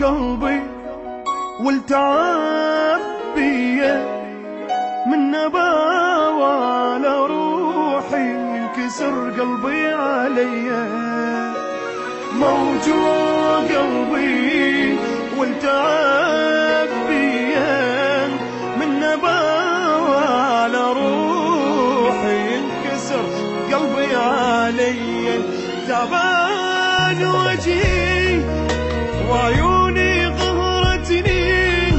قلبي والتعب بيا من نباوة على روحي ينكسر قلبي عليا. موجوع قلبي والتعب بيا من نباوة على روحي ينكسر قلبي عليا. تعبان وجهي وعيوني غهرتني،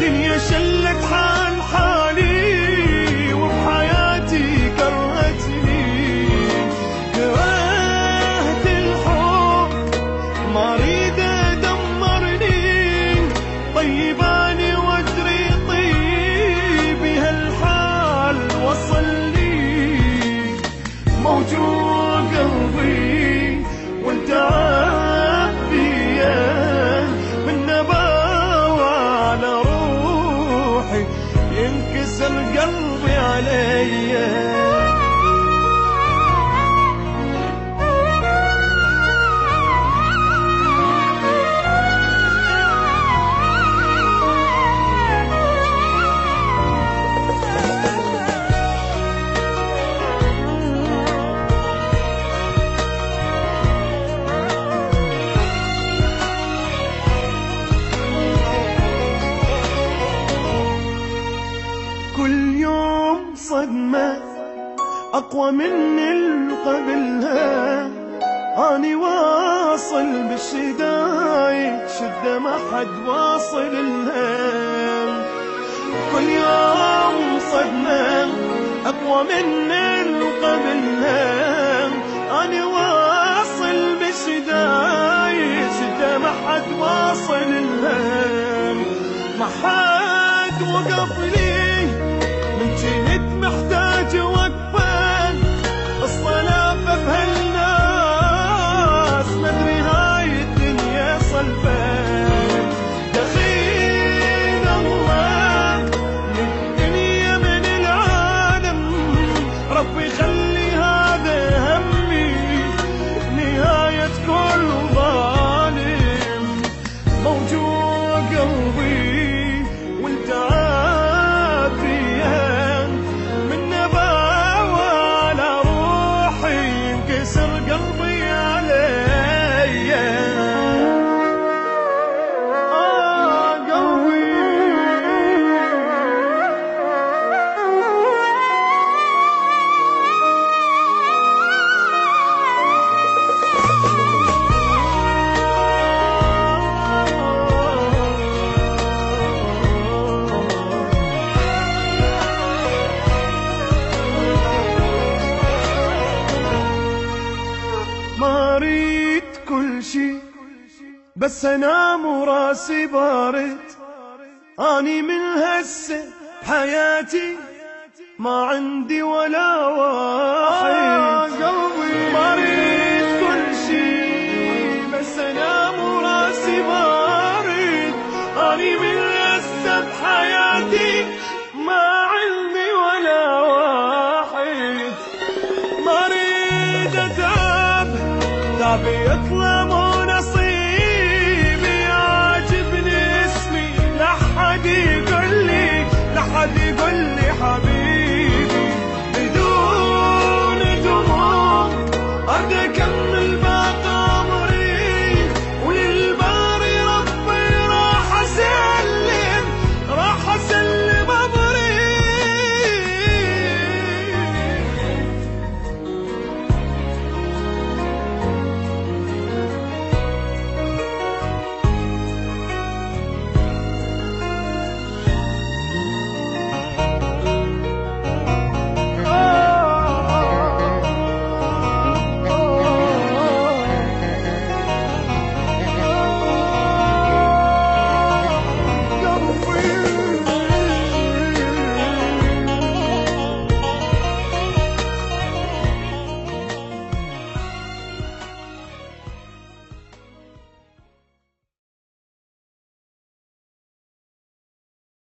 دنيا شلت حال حالي وبحياتي كرهتني. كرهت الحب ما اريد دمرني، طيباني وادري طيبي هالحال وصلني. موجوع قلبي والتعب بيا من نباوة على روحي ينكسر قلبي عليا. كل يوم صدمة أقوى من اللي قبلها، أني واصل بالشدايد شدة ما حد واصل لها. كل يوم صدمة أقوى من اللي قبلها، أني واصل بالشدايد شدة ما حد واصل لها. ما حد وقف لي من جهة محتاج وقفة، الصلاة بهالناس مدري هاي الدنيا صلفة. دخيل الله للدنيا من العالم، ربي خلي هذا همي نهاية كل ظالم. موجوع قلبي والتعب فيها من نباوة على روحي ينكسر قلبي عليا. قلبي ما اريد كل شي بس انام وراسي بارد. اني من هسه بحياتي ما عندي ولا واحد. قلبي ما اريد